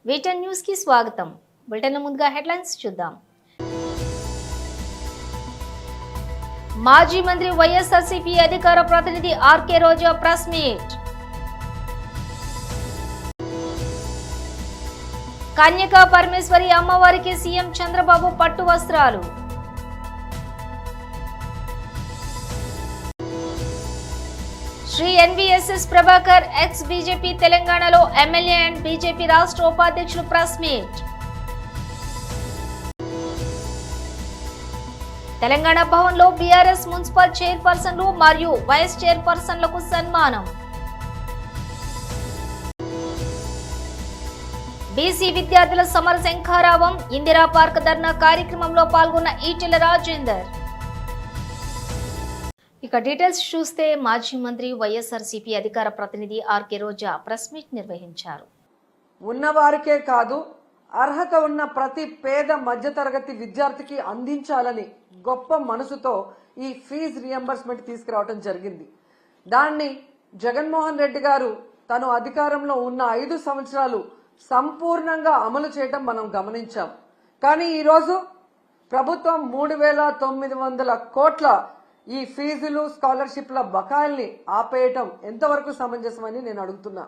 వీటెన్ news కి స్వాగతం. Bulletin ముందుగా హెడ్లైన్స్ చూద్దాం. మాజీ మంత్రి వైఎస్ఆర్సీపీ అధికార ప్రతినిధి ఆర్కే రోజా ప్రెస్ మీట్. కన్యకా పరమేశ్వరి అమ్మవారికి సీఎం చంద్రబాబు పట్టు వస్త్రాలు. శ్రీ ఎన్వీఎస్ఎస్ ప్రభాకర్ ఎక్స్ బీజేపీ తెలంగాణలో ఎమ్మెల్యే అండ్ బీజేపీ రాష్ట్ర ఉపాధ్యక్షులు ప్రెస్ మీట్. తెలంగాణ భవన్లో బీఆర్ఎస్ మున్సిపల్ చైర్పర్సన్లు మరియు వైస్ చైర్పర్సన్లకు సన్మానం. బీసీ విద్యార్థుల సమర శంఖారావం ఇందిరా పార్క్ ధర్నా కార్యక్రమంలో పాల్గొన్న ఈటెల రాజేందర్. ఇక డీటెయిల్స్ చూస్తే మాజీ మంత్రి వైఎస్ఆర్సీపీ అధికార ప్రతినిధి ఆర్కే రోజా ప్రెస్ మీట్ నిర్వహించారు. ఉన్నవారికే కాదు, అర్హత ఉన్న ప్రతి పేద మధ్యతరగతి విద్యార్థికి అందించాలని గొప్ప మనసుతో ఈ ఫీజు రియంబర్స్మెంట్ తీసుకురావడం జరిగింది. దాన్ని జగన్మోహన్ రెడ్డి గారు తను అధికారంలో ఉన్న 5 సంవత్సరాలు సంపూర్ణంగా అమలు చేయడం మనం గమనించాం. కానీ ఈరోజు ప్రభుత్వం 3,900 కోట్ల ఈ ఫీజులు స్కాలర్షిప్ల బకాయిల్ని ఆపేయటం ఎంతవరకు సమంజసమని నేను అడుగుతున్నా.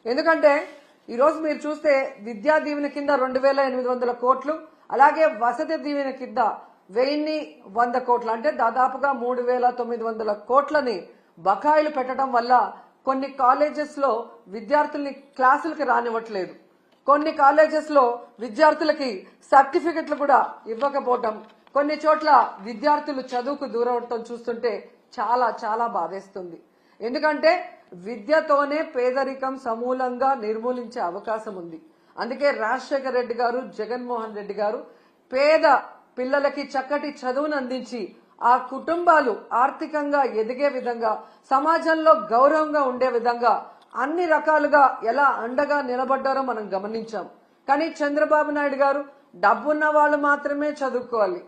ఎందుకంటే ఈరోజు మీరు చూస్తే విద్యా దీవెన కింద 2,800 కోట్లు, అలాగే వసతి దీవెన కింద 1,100 కోట్లు, అంటే దాదాపుగా 3,900 కోట్లని బకాయిలు పెట్టడం వల్ల కొన్ని కాలేజెస్ లో విద్యార్థుల్ని క్లాసులకి రానివ్వట్లేదు. కొన్ని కాలేజెస్ లో విద్యార్థులకి సర్టిఫికెట్లు కూడా ఇవ్వకపోవటం, కొన్ని చోట్ల విద్యార్థులు చదువుకు దూరవటం చూస్తుంటే చాలా చాలా బాధేస్తుంది. ఎందుకంటే విద్యతోనే పేదరికం సమూలంగా నిర్మూలించే అవకాశం ఉంది. అందుకే రాజశేఖర రెడ్డి గారు, జగన్మోహన్ రెడ్డి గారు పేద పిల్లలకి చక్కటి చదువును అందించి ఆ కుటుంబాలు ఆర్థికంగా ఎదిగే విధంగా, సమాజంలో గౌరవంగా ఉండే విధంగా అన్ని రకాలుగా ఎలా అండగా నిలబడ్డారో మనం గమనించాం. కానీ చంద్రబాబు నాయుడు గారు డబ్బున్న వాళ్ళు మాత్రమే చదువుకోవాలి,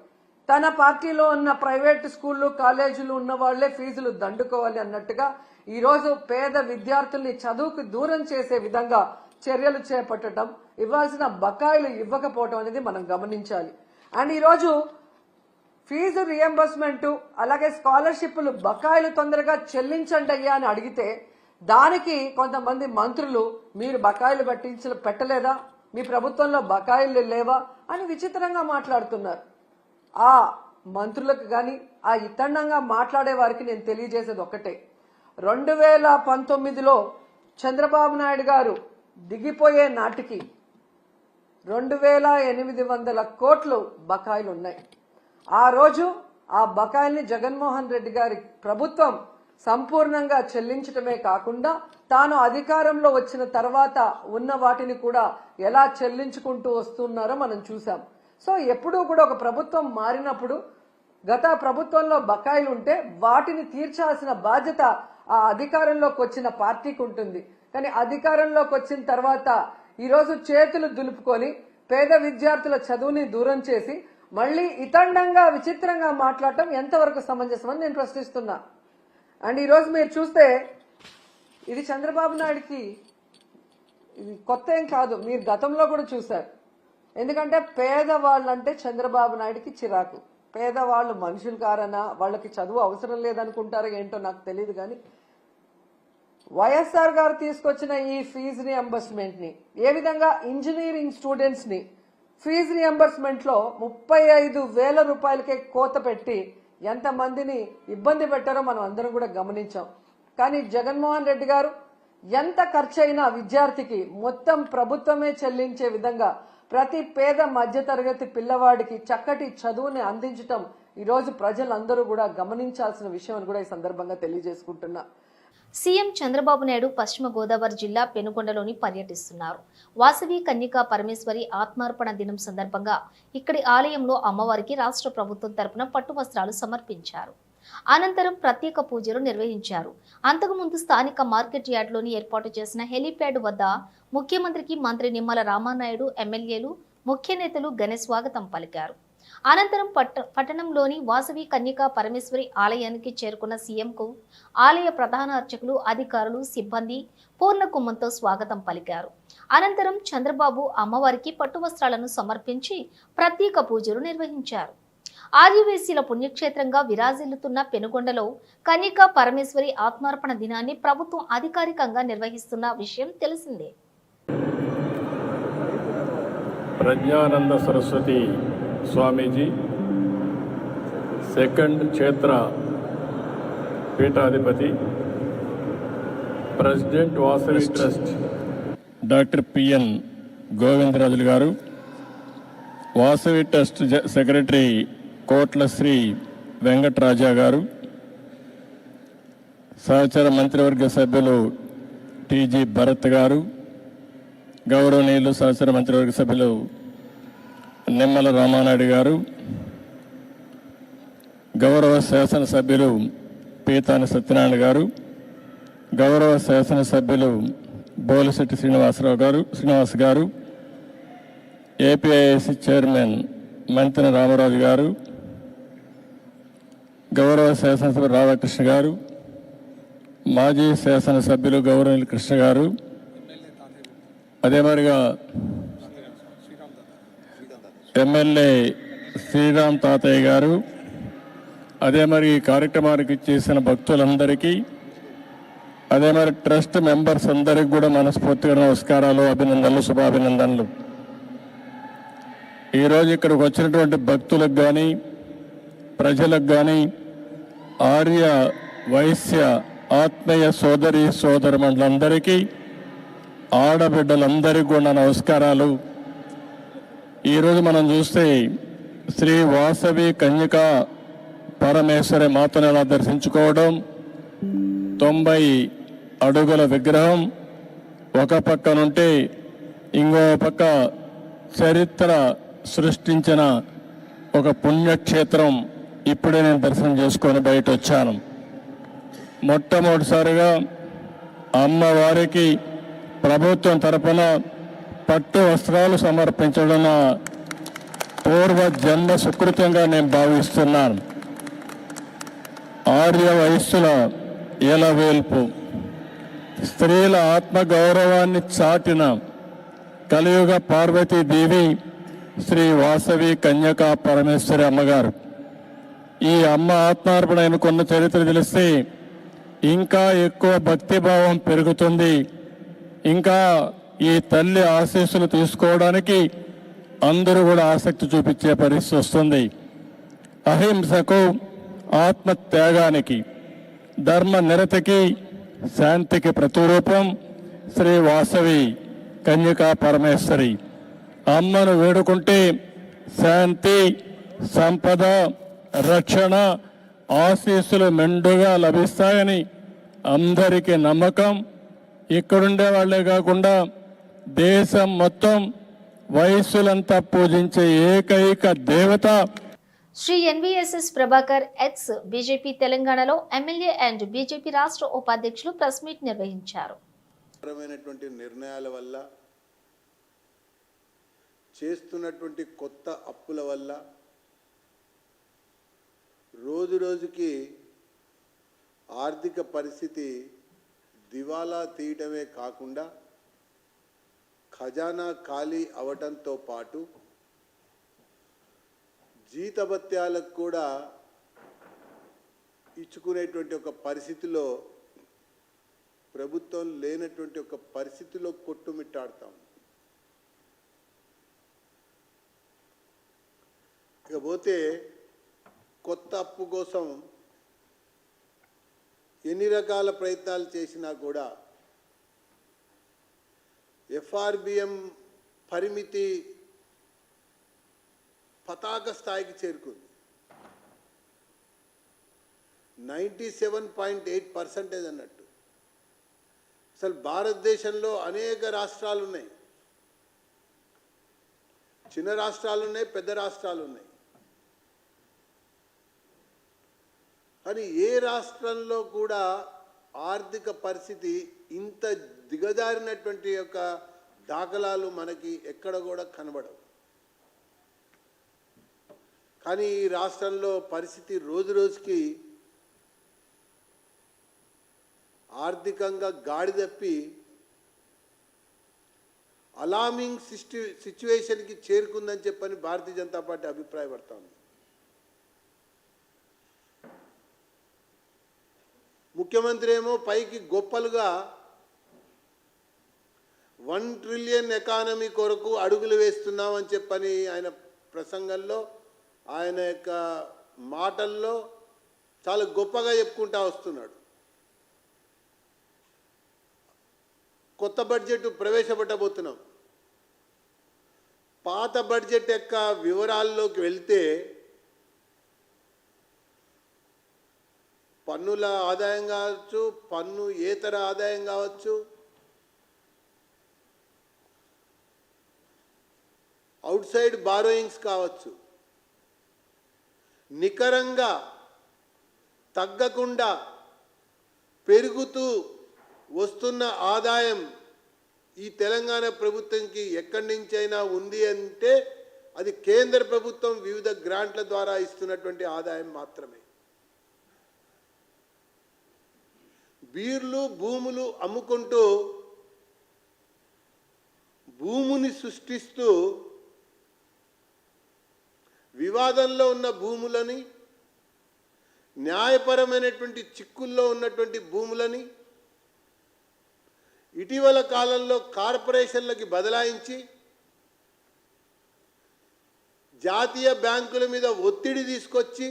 తన పార్టీలో ఉన్న ప్రైవేట్ స్కూళ్లు కాలేజీలు ఉన్న వాళ్లే ఫీజులు దండుకోవాలి అన్నట్టుగా ఈరోజు పేద విద్యార్థుల్ని చదువుకు దూరం చేసే విధంగా చర్యలు చేపట్టడం, ఇవ్వాల్సిన బకాయిలు ఇవ్వకపోవడం అనేది మనం గమనించాలి. అండ్ ఈరోజు ఫీజు రియంబర్స్మెంట్ అలాగే స్కాలర్షిప్లు బకాయిలు తొందరగా చెల్లించండి అయ్యా అని అడిగితే దానికి కొంతమంది మంత్రులు మీరు బకాయిలు పెట్టలేదా, మీ ప్రభుత్వంలో బకాయిలు లేవా అని విచిత్రంగా మాట్లాడుతున్నారు. ఆ మంత్రులకు గాని ఆ ఇతండంగా మాట్లాడే వారికి నేను తెలియజేసేది ఒక్కటే, 2019లో చంద్రబాబు నాయుడు గారు దిగిపోయే నాటికి 2,800 కోట్లు బకాయిలు ఉన్నాయి. ఆ రోజు ఆ బకాయిల్ని జగన్మోహన్ రెడ్డి గారి ప్రభుత్వం సంపూర్ణంగా చెల్లించటమే కాకుండా తాను అధికారంలో వచ్చిన తర్వాత ఉన్న వాటిని కూడా ఎలా చెల్లించుకుంటూ వస్తున్నారో మనం చూసాం. సో ఎప్పుడూ కూడా ఒక ప్రభుత్వం మారినప్పుడు గత ప్రభుత్వంలో బకాయిలు ఉంటే వాటిని తీర్చాల్సిన బాధ్యత ఆ అధికారంలోకి వచ్చిన పార్టీకి ఉంటుంది. కానీ అధికారంలోకి వచ్చిన తర్వాత ఈరోజు చేతులు దులుపుకొని పేద విద్యార్థుల చదువుని దూరం చేసి మళ్లీ ఇతండంగా విచిత్రంగా మాట్లాడటం ఎంతవరకు సమంజసమని నేను ప్రశ్నిస్తున్నా. అండ్ ఈరోజు మీరు చూస్తే ఇది చంద్రబాబు నాయుడికి ఇది కొత్త ఏం కాదు, మీరు గతంలో కూడా చూశారు. ఎందుకంటే పేదవాళ్ళంటే చంద్రబాబు నాయుడికి చిరాకు. పేదవాళ్ళు మనుషులు కారనా, వాళ్ళకి చదువు అవసరం లేదనుకుంటారో ఏంటో నాకు తెలియదు. కానీ వైఎస్ఆర్ గారు తీసుకొచ్చిన ఈ ఫీజు రియంబర్స్మెంట్ ని ఏ విధంగా ఇంజనీరింగ్ స్టూడెంట్స్ ని ఫీజు రియంబర్స్మెంట్ లో 35,000 రూపాయలకే కోత పెట్టి ఎంతమందిని ఇబ్బంది పెట్టారో మనం అందరం కూడా గమనించాం. కానీ జగన్మోహన్ రెడ్డి గారు ఎంత ఖర్చు అయినా విద్యార్థికి మొత్తం ప్రభుత్వమే చెల్లించే విధంగా ప్రతి పేద మధ్యతరగతి పిల్లవాడికి చక్కటి చదువుని అందించటం ఈరోజు ప్రజలందరూ కూడా గమనించాల్సిన విషయం అని కూడా ఈ సందర్భంగా తెలియజేసుకుంటున్నా. సీఎం చంద్రబాబు నాయుడు పశ్చిమ గోదావరి జిల్లా పెనుగొండలోని పర్యటిస్తున్నారు. వాసవి కన్యకా పరమేశ్వరి ఆత్మార్పణ దినం సందర్భంగా ఇక్కడి ఆలయంలో అమ్మవారికి రాష్ట్ర ప్రభుత్వం తరపున పట్టు వస్త్రాలు సమర్పించారు. అనంతరం ప్రత్యేక పూజలు నిర్వహించారు. అంతకుముందు స్థానిక మార్కెట్ యార్డ్లోని ఏర్పాటు చేసిన హెలీప్యాడ్ వద్ద ముఖ్యమంత్రికి మంత్రి నిమ్మల రామానాయుడు, ఎమ్మెల్యేలు, ముఖ్య నేతలు ఘన స్వాగతం పలికారు. అనంతరం పట్టణంలోని వాసవి కన్యకా పరమేశ్వరి ఆలయానికి చేరుకున్న సీఎంకు ఆలయ ప్రధాన అర్చకులు, అధికారులు, సిబ్బంది పూర్ణ కుంభంతో స్వాగతం పలికారు. అనంతరం చంద్రబాబు అమ్మవారికి పట్టు వస్త్రాలను సమర్పించి ప్రత్యేక పూజలు నిర్వహించారు. ఆదివాసీల పుణ్యక్షేత్రంగా విరాజిల్లుతున్న పెనుగొండలో కన్యకా పరమేశ్వరి ఆత్మార్పణ దినాన్ని ప్రభుత్వం అధికారికంగా నిర్వహిస్తున్న విషయం తెలిసిందే. ప్రజ్ఞానంద సరస్వతి స్వామీజీ సెకండ్ క్షేత్ర పీఠాధిపతి, president Vasavi trust doctor PN Govindarajulu గారు, వాసవి ట్రస్ట్ సెక్రటరీ కోట్ల శ్రీ వెంకటరాజా గారు, సహచర మంత్రివర్గ సభ్యులు టీజీ భరత్ గారు, గౌరవనీయులు సహచర మంత్రివర్గ సభ్యులు నిమ్మల రామానాయుడు గారు, గౌరవ శాసనసభ్యులు పీతాని సత్యనారాయణ గారు, గౌరవ శాసనసభ్యులు బోలిశెట్టి శ్రీనివాస్ గారు, ఏపీఐసి చైర్మన్ మంతెన రామరాజు గారు, గౌరవ శాసనసభ్యులు రాధాకృష్ణ గారు, మాజీ శాసనసభ్యులు గౌరవనీయులు కృష్ణ గారు, అదే మరిగా ఎమ్మెల్యే శ్రీరామ్ తాతయ్య గారు, అదే మరి ఈ కార్యక్రమానికి చేసిన భక్తులందరికీ, అదే మరి ట్రస్ట్ మెంబర్స్ అందరికీ కూడా మనస్ఫూర్తిగా నమస్కారాలు, అభినందనలు, శుభాభినందనలు. ఈరోజు ఇక్కడికి వచ్చినటువంటి భక్తులకు కానీ, ప్రజలకు కానీ, ఆర్య వైశ్య ఆత్మీయ సోదరి సోదరుమండలందరికీ, ఆడబిడ్డలందరికీ కూడా నమస్కారాలు. ఈరోజు మనం చూస్తే శ్రీ వాసవి కన్యకా పరమేశ్వరి మాతను ఎలా దర్శించుకోవడం, 90 అడుగుల విగ్రహం ఒక పక్కనుంటే ఇంకో పక్క చరిత్ర సృష్టించిన ఒక పుణ్యక్షేత్రం ఇప్పుడే నేను దర్శనం చేసుకొని బయట వచ్చాను. మొట్టమొదటిసారిగా అమ్మవారికి ప్రభుత్వం తరపున పట్టు వస్త్రాలు సమర్పించడం నా పూర్వ జన్మ సుకృతంగా నేను భావిస్తున్నాను. ఆర్య వయస్సుల ఎలవేల్పు, స్త్రీల ఆత్మగౌరవాన్ని చాటిన కలియుగ పార్వతీదేవి శ్రీ వాసవి కన్యకా పరమేశ్వరి అమ్మగారు. ఈ అమ్మ ఆత్మార్పణ అనుకున్న చరిత్ర తెలిస్తే ఇంకా ఎక్కువ భక్తిభావం పెరుగుతుంది. ఇంకా ఈ తల్లి ఆశీస్సులు తీసుకోవడానికి అందరూ కూడా ఆసక్తి చూపించే పరిస్థితి వస్తుంది. అహింసకు, ఆత్మత్యాగానికి, ధర్మ నిరతికి, శాంతికి ప్రతిరూపం శ్రీ వాసవి కన్యకా పరమేశ్వరి. అమ్మను వేడుకుంటే శాంతి, సంపద, రక్షణ, ఆశీస్సులు మెండుగా లభిస్తాయని అందరికీ నమ్మకం. ఇక్కడుండే వాళ్లే కాకుండా దేశం మొత్తం వయస్సులంతా పూజించే ఏకైక దేవత శ్రీ ఎన్వీఎస్ఎస్ ప్రభాకర్ ఎక్స్ బీజేపీ తెలంగాణలో ఎమ్మెల్యే అండ్ బీజేపీ రాష్ట్ర ఉపాధ్యక్షులు ప్రెస్ మీట్ నిర్వహించారు. నిర్ణయాల వల్ల, చేస్తున్నటువంటి కొత్త అప్పుల వల్ల రోజు రోజుకి ఆర్థిక పరిస్థితి దివాలా తీయటమే కాకుండా ఖజానా ఖాళీ అవటంతో పాటు జీతభత్యాలకు కూడా ఇచ్చుకునేటువంటి ఒక పరిస్థితిలో, ప్రభుత్వం లేనటువంటి ఒక పరిస్థితిలో కొట్టుమిట్టాడుతాం. ఇకపోతే కొత్త అప్పు కోసం ఎన్ని రకాల ప్రయత్నాలు చేసినా కూడా ఎఫ్ఆర్బిఎం పరిమితి పతాక స్థాయికి చేరుకుంది. 97.8% అన్నట్టు. అసలు భారతదేశంలో అనేక రాష్ట్రాలు ఉన్నాయి, చిన్న రాష్ట్రాలు ఉన్నాయి, పెద్ద రాష్ట్రాలు ఉన్నాయి. కానీ ఏ రాష్ట్రంలో కూడా ఆర్థిక పరిస్థితి ఇంత దిగజారినటువంటి యొక్క దాఖలాలు మనకి ఎక్కడ కూడా కనబడవు. కానీ ఈ రాష్ట్రంలో పరిస్థితి రోజు రోజుకి ఆర్థికంగా గాడి తప్పి అలామింగ్ సిచ్యువేషన్కి చేరుకుందని చెప్పని భారతీయ జనతా పార్టీ అభిప్రాయపడతా ఉంది. ముఖ్యమంత్రి ఏమో పైకి గొప్పలుగా 1 ట్రిలియన్ ఎకానమీ కొరకు అడుగులు వేస్తున్నామని చెప్పని ఆయన ప్రసంగంలో, ఆయన యొక్క మాటల్లో చాలా గొప్పగా చెప్పుకుంటా వస్తున్నాడు. కొత్త బడ్జెట్ ప్రవేశపెట్టబోతున్నాం. పాత బడ్జెట్ యొక్క వివరాల్లోకి వెళ్తే పన్నుల ఆదాయం కావచ్చు, పన్ను ఏతర ఆదాయం కావచ్చు, అవుట్ సైడ్ బారోయింగ్స్ కావచ్చు, నికరంగా తగ్గకుండా పెరుగుతూ వస్తున్న ఆదాయం ఈ తెలంగాణ ప్రభుత్వంకి ఎక్కడి నుంచైనా ఉంది అంటే అది కేంద్ర ప్రభుత్వం వివిధ గ్రాంట్ల ద్వారా ఇస్తున్నటువంటి ఆదాయం మాత్రమే. బీర్లు భూములు అమ్ముకుంటూ భూమిని సృష్టిస్తూ వివాదంలో ఉన్న భూములని, న్యాయపరమైనటువంటి చిక్కుల్లో ఉన్నటువంటి భూములని ఇటీవల కాలంలో కార్పొరేషన్లకి బదలాయించి జాతీయ బ్యాంకుల మీద ఒత్తిడి తీసుకొచ్చి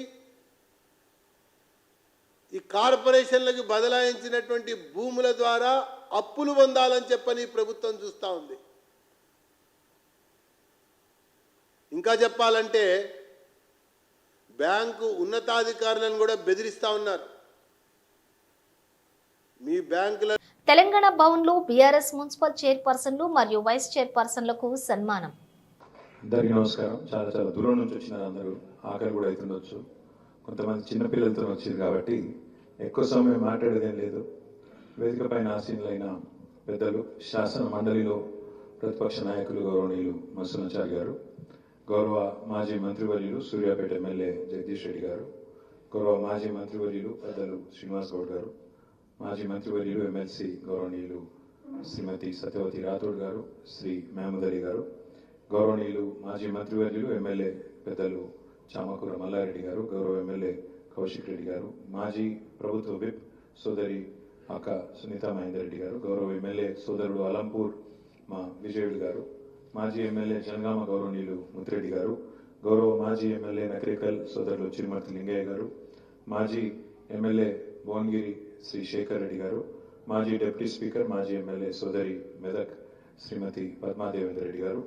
ఈ కార్పొరేషన్లకి బదలాయించినటువంటి భూముల ద్వారా అప్పులు పొందాలని చెప్పని ప్రభుత్వం చూస్తూ ఉంది. ఇంకా చెప్పాలంటే బ్యాంకు ఉన్నతాధికారులను కూడా బెదిరిస్తూ ఉన్నారు. మీ బ్యాంకుల తెలంగాణ భవన్లో బీఆర్ఎస్ మున్సిపల్ చైర్పర్సన్లు మరియు వైస్ చైర్పర్సన్లకు సన్మానం. అందరికీ నమస్కారం. చాలా చాలా దూరం నుంచి వచ్చినారు అందరూ. ఆకలి కూడా అవుతుండొచ్చు. కొంతమంది చిన్నపిల్లలతో వచ్చింది కాబట్టి ఎక్కువ సమయం మాట్లాడేదేం లేదు. వేదిక పైన ఆసీనులైన పెద్దలు, శాసన మండలిలో ప్రతిపక్ష నాయకులు గౌరవనీయులు మసూనాచారి గారు, గౌరవ మాజీ మంత్రివర్యులు సూర్యాపేట ఎమ్మెల్యే జగదీష్ రెడ్డి గారు, గౌరవ మాజీ మంత్రివర్యులు పెద్దలు శ్రీనివాస్ గౌడ్ గారు, మాజీ మంత్రివర్యులు ఎమ్మెల్సీ గౌరవనీయులు శ్రీమతి సత్యవతి రాథోడ్ గారు, శ్రీ మహమూద్ అలీ గారు, గౌరవనీయులు మాజీ మంత్రివర్యులు ఎమ్మెల్యే పెద్దలు చామకూర మల్లారెడ్డి గారు, గౌరవ ఎమ్మెల్యే కౌశిక్ రెడ్డి గారు, మాజీ ప్రభుత్వ విప్ సోదరి అక్క సునీతా మహేందర్ రెడ్డి గారు, గౌరవ ఎమ్మెల్యే సోదరుడు అలంపూర్ మా విజయుడు గారు, మాజీ ఎమ్మెల్యే జనగామ గౌరవనీయులు ముత్తిరెడ్డి గారు, గౌరవ మాజీ ఎమ్మెల్యే నకరికల్ సోదరులు చిరుమర్తి లింగయ్య గారు, మాజీ ఎమ్మెల్యే భువనగిరి శ్రీ శేఖర్ రెడ్డి గారు, మాజీ డిప్యూటీ స్పీకర్ మాజీ ఎమ్మెల్యే సోదరి మెదక్ శ్రీమతి పద్మాదేవేంద్ర రెడ్డి గారు,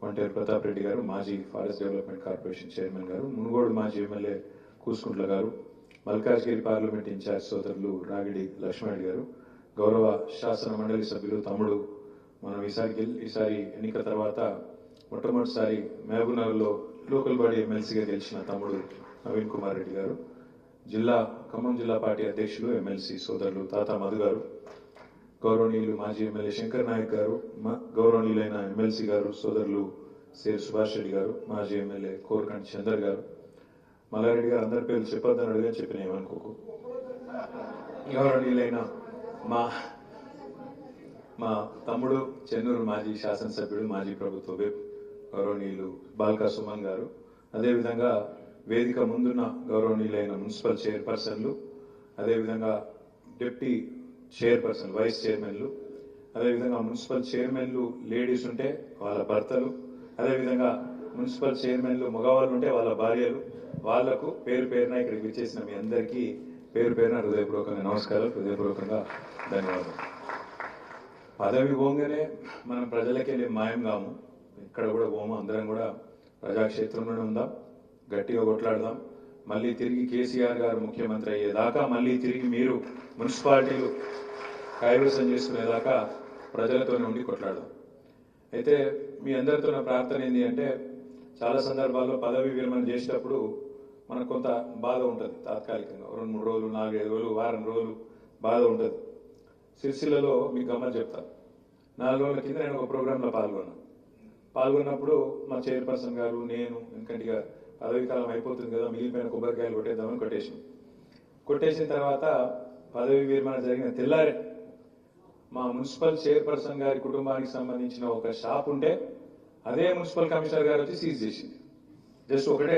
వంటేరు ప్రతాప్ రెడ్డి గారు, మాజీ ఫారెస్ట్ డెవలప్మెంట్ కార్పొరేషన్ చైర్మన్ గారు, మునుగోడు మాజీ ఎమ్మెల్యే కూసుకుంట్ల గారు, మల్కాజ్గిరి పార్లమెంట్ ఇన్ఛార్జ్ సోదరులు రాగిడి లక్ష్మణ్ గారు, గౌరవ శాసన మండలి సభ్యులు తమ్ముడు మనం ఈసారి ఎన్నిక తర్వాత మొట్టమొదటిసారి మహబూబ్నగర్లో లోకల్ బాడీ ఎమ్మెల్సీగా గెలిచిన తమ్ముడు నవీన్ కుమార్ రెడ్డి గారు, ఖమ్మం జిల్లా పార్టీ అధ్యక్షులు ఎమ్మెల్సీ సోదరులు తాత మధు గారు, గౌరవనీయులు మాజీ ఎమ్మెల్యే శంకర్ నాయక్ గారు, గౌరవనీయులైన ఎమ్మెల్సీ గారు సోదరులు సేర్ సుభాష్ రెడ్డి గారు, మాజీ ఎమ్మెల్యే కోరకంటి చందర్ గారు, మల్లారెడ్డి గారు అందరి పేర్లు చెప్పొద్దని అడిగా చెప్పిన ఏమనుకోకు, గౌరవనీయులైన మా తమ్ముడు చెన్నూరు మాజీ శాసనసభ్యుడు మాజీ ప్రభుత్వ విప్ గౌరవనీయులు బాల్కా సుమన్ గారు, అదేవిధంగా వేదిక ముందున్న గౌరవనీయులైన మున్సిపల్ చైర్పర్సన్లు, అదేవిధంగా డిప్యూటీ చైర్పర్సన్ వైస్ చైర్మన్లు, అదేవిధంగా మున్సిపల్ చైర్మన్లు లేడీస్ ఉంటే వాళ్ళ భర్తలు, అదేవిధంగా మున్సిపల్ చైర్మన్లు మగవాళ్ళు ఉంటే వాళ్ళ భార్యలు, వాళ్లకు పేరు పేరున ఇక్కడికి విచ్చేసిన మీ అందరికీ పేరు పేరున హృదయపూర్వకంగా నమస్కారాలు, హృదయపూర్వకంగా ధన్యవాదాలు. పదవి పోగానే మనం ప్రజలకెళ్ళి మాయం కాము, ఇక్కడ కూడా పోము, అందరం కూడా ప్రజాక్షేత్రంలోనే ఉందాం, గట్టిగా కొట్లాడదాం. మళ్ళీ తిరిగి కేసీఆర్ గారు ముఖ్యమంత్రి అయ్యేదాకా, మళ్ళీ తిరిగి మీరు మున్సిపాలిటీలు కైవసం చేసుకునేదాకా ప్రజలతోనే ఉండి కొట్లాడదాం. అయితే మీ అందరితో నా ప్రార్థన ఏంటి అంటే, చాలా సందర్భాల్లో పదవి విరమణ చేసేటప్పుడు మనకు కొంత బాధ ఉంటుంది. తాత్కాలికంగా 2-3 రోజులు, 4-5 రోజులు, వారం రోజులు బాధ ఉంటుంది. సిరిసిల్లలో మీకు గమ్మని చెప్తాను. 4 రోజుల కింద నేను ఒక ప్రోగ్రాంలో పాల్గొన్నప్పుడు మా చైర్పర్సన్ గారు, నేను, ఎందుకంటే ఇక పదవీ కాలం అయిపోతుంది కదా, మిగిలిపోయిన కొబ్బరికాయలు కొట్టేద్దామని కొట్టేసిన తర్వాత పదవి విరమణ జరిగిన తెల్లారే మా మున్సిపల్ చైర్పర్సన్ గారి కుటుంబానికి సంబంధించిన ఒక షాప్ ఉంటే అదే మున్సిపల్ కమిషనర్ గారు వచ్చి సీజ్ చేసింది. జస్ట్ ఒకటే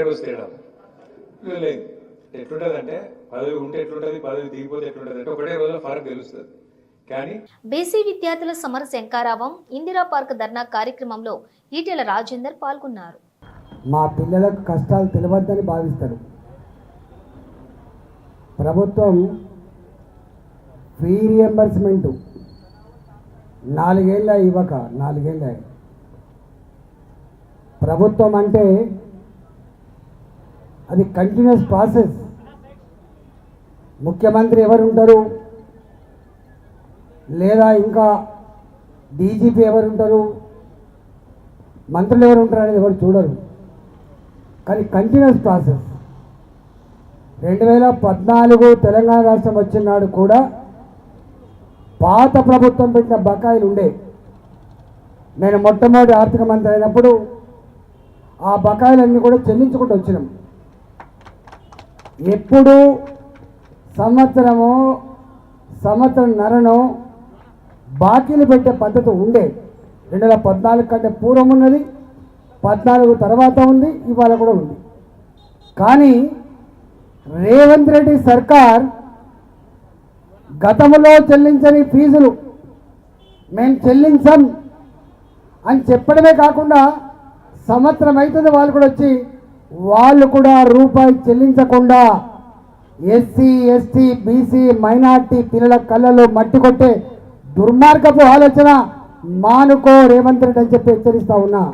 రోజు తేడా లేదు. ఎట్లుంటుంది అంటే పదవి ఉంటే ఎట్లుంటుంది, పదవి దిగిపోతే ఎట్లుంటుంది అంటే ఒకటే రోజులో ఫరక్ తెలుస్తుంది. కానీ బీసీ విద్యార్థుల సమర శంకారావం ఇందిరా పార్క్ ధర్నా కార్యక్రమంలో ఈటెల రాజేందర్ పాల్గొన్నారు. మా పిల్లలకు కష్టాలు తెలియవద్దని భావిస్తారు. ప్రభుత్వం ఫీ రియంబర్స్మెంటు 4 ఏళ్ళ ఇవ్వక 4 ఏళ్ళ ప్రభుత్వం అంటే అది కంటిన్యూస్ ప్రాసెస్. ముఖ్యమంత్రి ఎవరు ఉంటారు, లేదా ఇంకా డీజీపీ ఎవరు ఉంటారు, మంత్రులు ఎవరు ఉంటారు అనేది ఎవరు చూడరు. కానీ కంటిన్యూస్ ప్రాసెస్. 2014 తెలంగాణ రాష్ట్రం వచ్చిన నాడు కూడా పాత ప్రభుత్వం పెట్టిన బకాయిలు ఉండే. నేను మొట్టమొదటి ఆర్థిక మంత్రి అయినప్పుడు ఆ బకాయిలన్నీ కూడా చెల్లించుకుంటూ వచ్చినాం. ఎప్పుడు సంవత్సరంన్నరనో బాకీలు పెట్టే పద్ధతి ఉండే. 2014 కంటే పూర్వం ఉన్నది, 14 తర్వాత ఉంది, ఇవాళ కూడా ఉంది. కానీ రేవంత్ రెడ్డి సర్కార్ గతంలో చెల్లించని ఫీజులు మేము చెల్లించాం అని చెప్పడమే కాకుండా సంవత్సరం అవుతుంది వాళ్ళు కూడా వచ్చి వాళ్ళు కూడా రూపాయి చెల్లించకుండా ఎస్సీ ఎస్టీ బీసీ మైనార్టీ పిల్లల కళ్ళలో మట్టి కొట్టే దుర్మార్గపు ఆలోచన మానుకో రేవంత్ రెడ్డి అని చెప్పి హెచ్చరిస్తా ఉన్నా.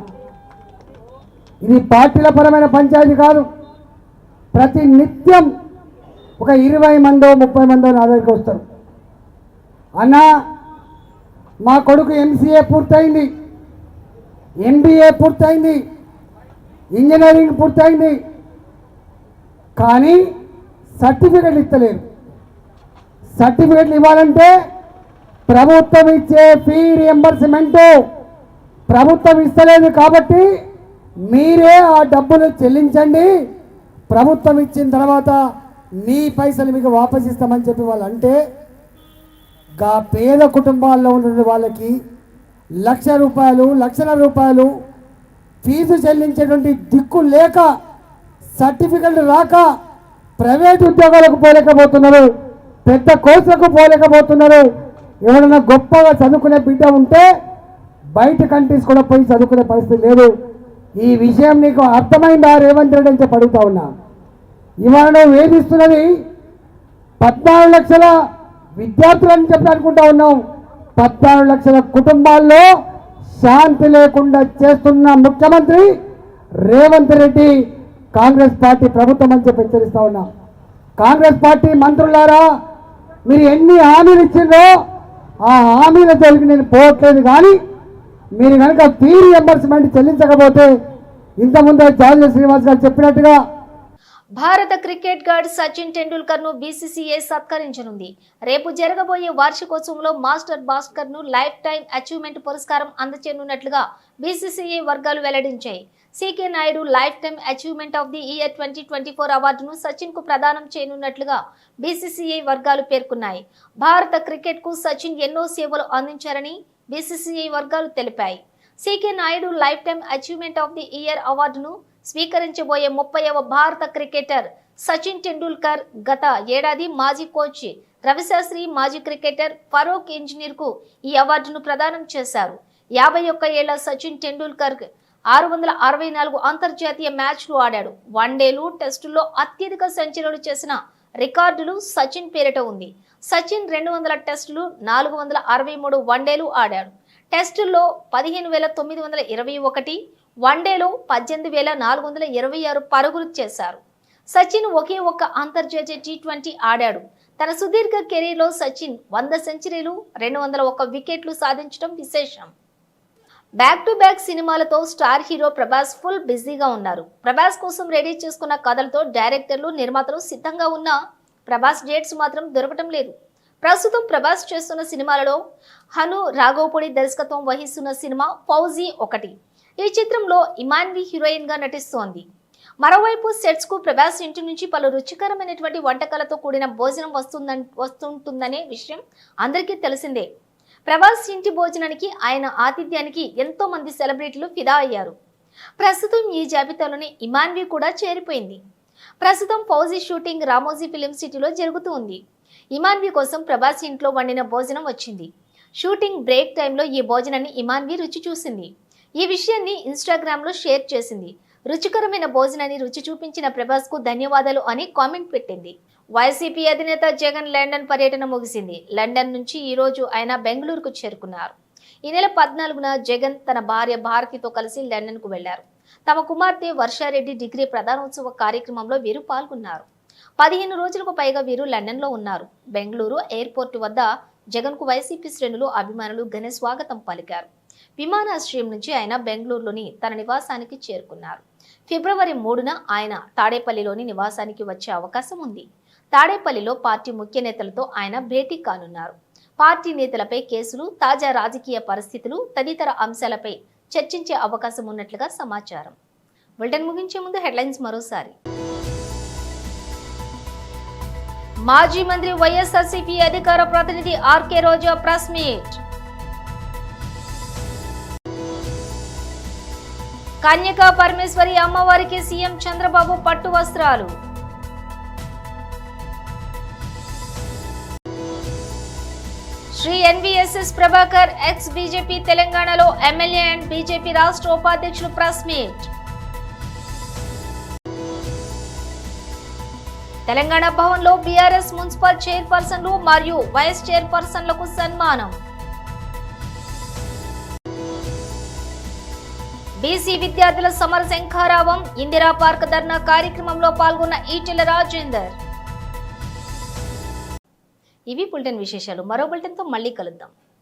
ఇది పార్టీల పరమైన పంచాయతీ కాదు. ప్రతి నిత్యం ఒక 20 మందో 30 మందో నా దగ్గరికి వస్తారు. అన్న మా కొడుకు ఎంసీఏ పూర్తయింది, ఎంబీఏ పూర్తయింది, ఇంజనీరింగ్ పూర్తయింది, కానీ సర్టిఫికెట్లు ఇస్తలేరు. సర్టిఫికెట్లు ఇవ్వాలంటే ప్రభుత్వం ఇచ్చే ఫీ రియంబర్స్మెంట్ ప్రభుత్వం ఇస్తలేదు కాబట్టి మీరే ఆ డబ్బులు చెల్లించండి, ప్రభుత్వం ఇచ్చిన తర్వాత మీ పైసలు మీకు వాపస్ ఇస్తామని చెప్పి వాళ్ళు అంటే గా పేద కుటుంబాల్లో ఉన్న వాళ్ళకి లక్షల రూపాయలు ఫీజు చెల్లించేటువంటి దిక్కు లేక సర్టిఫికెట్లు రాక ప్రైవేట్ ఉద్యోగాలకు పోలేకపోతున్నారు, పెద్ద కోర్సులకు పోలేకపోతున్నారు. ఎవరైనా గొప్పగా చదువుకునే బిడ్డ ఉంటే బయట కంట్రీస్ కూడా పోయి చదువుకునే పరిస్థితి లేదు. ఈ విషయం నీకు అర్థమైందా రేవంత్ రెడ్డి అని చెప్పి అడుగుతా ఉన్నా. ఇవాళ నువ్వు వేధిస్తున్నది 14 లక్షల విద్యార్థులని చెప్పి అనుకుంటా ఉన్నాం. 14 లక్షల కుటుంబాల్లో శాంతి లేకుండా చేస్తున్న ముఖ్యమంత్రి రేవంత్ రెడ్డి కాంగ్రెస్ పార్టీ ప్రభుత్వం అని చెప్పి హెచ్చరిస్తా ఉన్నా. కాంగ్రెస్ పార్టీ మంత్రులారా, మీరు ఎన్ని హామీలు ఇచ్చిందో ఆ హామీల తోలికి నేను పోవట్లేదు. కానీ మీరు కనుక ఫీ రియంబర్స్మెంట్ చెల్లించకపోతే ఇంతకుముందు జార్జి శ్రీనివాస్ గారు చెప్పినట్టుగా భారత క్రికెట్ గార్డ్ సచిన్ టెండూల్కర్ ను బీసీసీఐ సత్కరించనుంది. రేపు జరగబోయే వార్షికోత్సవంలో మాస్టర్ భాస్కర్ ను లైఫ్ టైం అచీవ్మెంట్ పురస్కారం అందజేయనున్నట్లుగా బీసీసీఐ వర్గాలు వెల్లడించాయి. CK Naidu life time achievement of the year 2024 అవార్డును సచిన్ కు ప్రదానం చేయనున్నట్లుగా బీసీసీఐ వర్గాలు పేర్కొన్నాయి. భారత క్రికెట్ కు సచిన్ ఎన్నో సేవలు అందించారని బీసీసీఐ వర్గాలు తెలిపాయి. CK Naidu life time achievement of the year అవార్డును స్వీకరించబోయే 30వ భారత క్రికెటర్ సచిన్ టెండూల్కర్ గత ఏడాది మాజీ కోచ్ రవిశాస్త్రి, మాజీ క్రికెటర్ ఫరూక్ ఇంజనీర్ కు ఈ అవార్డును ప్రదానం చేశారు. 51 ఏళ్ల సచిన్ టెండూల్కర్ 664 అంతర్జాతీయ మ్యాచ్లు ఆడాడు. వన్డేలు, టెస్టుల్లో అత్యధిక సెంచరీలు చేసిన రికార్డులు సచిన్ పేరిట ఉంది. సచిన్ 200 టెస్టులు, 463 వన్డేలు ఆడాడు. టెస్టుల్లో 15,921, వన్డేలో 18,426 పరుగులు చేశారు. సచిన్ ఒకే ఒక్క అంతర్జాతీయ T20 ఆడాడు. తన సుదీర్ఘ కెరీర్లో సచిన్ 100 సెంచరీలు, 201 వికెట్లు సాధించడం విశేషం. బ్యాక్ టు బ్యాక్ సినిమాలతో స్టార్ హీరో ప్రభాస్ ఫుల్ బిజీగా ఉన్నారు. ప్రభాస్ కోసం రెడీ చేసుకున్న కథలతో డైరెక్టర్లు, నిర్మాతలు సిద్ధంగా ఉన్న ప్రభాస్ డేట్స్ మాత్రం దొరకటం లేదు. ప్రస్తుతం ప్రభాస్ చేస్తున్న సినిమాలలో హను రాఘవపూడి దర్శకత్వం వహిస్తున్న సినిమా ఫౌజీ ఒకటి. ఈ చిత్రంలో ఇమాన్వి హీరోయిన్ గా నటిస్తోంది. మరోవైపు సెట్స్ కు ప్రభాస్ ఇంటి నుంచి పలు రుచికరమైనటువంటి వంటకాలతో కూడిన భోజనం వస్తుంటుందనే విషయం అందరికీ తెలిసిందే. ప్రభాస్ ఇంటి భోజనానికి, ఆయన ఆతిథ్యానికి ఎంతో మంది సెలబ్రిటీలు ఫిదా అయ్యారు. ప్రస్తుతం ఈ జాబితాలోని ఇమాన్వి కూడా చేరిపోయింది. ప్రస్తుతం ఫౌజీ షూటింగ్ రామోజీ ఫిలిం సిటీలో జరుగుతూ ఉంది. ఇమాన్వి కోసం ప్రభాస్ ఇంట్లో వండిన భోజనం వచ్చింది. షూటింగ్ బ్రేక్ టైంలో ఈ భోజనాన్ని ఇమాన్వి రుచి చూసింది. ఈ విషయాన్ని ఇన్స్టాగ్రామ్ లో షేర్ చేసింది. రుచికరమైన భోజనాన్ని రుచి చూపించిన ప్రభాస్ కు ధన్యవాదాలు అని కామెంట్ పెట్టింది. వైసీపీ అధినేత జగన్ లండన్ పర్యటన ముగిసింది. లండన్ నుంచి ఈ రోజు ఆయన బెంగళూరుకు చేరుకున్నారు. ఈ నెల 14న జగన్ తన భార్య భారతితో కలిసి లండన్ కు వెళ్లారు. తమ కుమార్తె వర్షారెడ్డి డిగ్రీ ప్రధానోత్సవ కార్యక్రమంలో వీరు పాల్గొన్నారు. 15 రోజులకు పైగా వీరు లండన్ లో ఉన్నారు. బెంగళూరు ఎయిర్పోర్ట్ వద్ద జగన్ కు వైసీపీ శ్రేణులు, అభిమానులు ఘన స్వాగతం పలికారు. విమానాశ్రయం నుంచి ఆయన బెంగళూరులోని తన నివాసానికి చేరుకున్నారు. ఫిబ్రవరి 3న ఆయన తాడేపల్లిలోని నివాసానికి వచ్చే అవకాశం ఉంది. తాడేపల్లిలో పార్టీ ముఖ్య నేతలతో ఆయన భేటీ కానున్నారు. పార్టీ నేతలపై కేసులు, తాజా రాజకీయ పరిస్థితులు తదితర అంశాలపై చర్చించే అవకాశం ఉన్నట్లుగా సమాచారం. బులెటిన్ ముగించే ముందు హెడ్లైన్స్ మరోసారి. మాజీ మంత్రి వైఎస్ఆర్సీపీ అధికార ప్రతినిధి ఆర్కే రోజా ప్రెస్ మీట్. కన్యకా పరమేశ్వరి అమ్మవారికి సీఎం చంద్రబాబు పట్టు వస్త్రాలు. శ్రీ ఎన్వీఎస్ఎస్ ప్రభాకర్ ఎక్స్ బీజేపీ తెలంగాణలో ఎమ్మెల్యే అండ్ బీజేపీ రాష్ట్ర ఉపాధ్యక్షులు ప్రెస్ మీట్. తెలంగాణ భవన్లో బీఆర్ఎస్ మున్సిపల్ చైర్పర్సన్లు మరియు వైస్ చైర్పర్సన్లకు సన్మానం. బీసీ విద్యార్థుల సమర శంఖారావం, ఇందిరా పార్క్ ధర్నా కార్యక్రమంలో పాల్గొన్న ఈటెల రాజేందర్. ఇవి బులెటిన్ విశేషాలు. మరో బులెటిన్తో మళ్ళీ కలుద్దాం.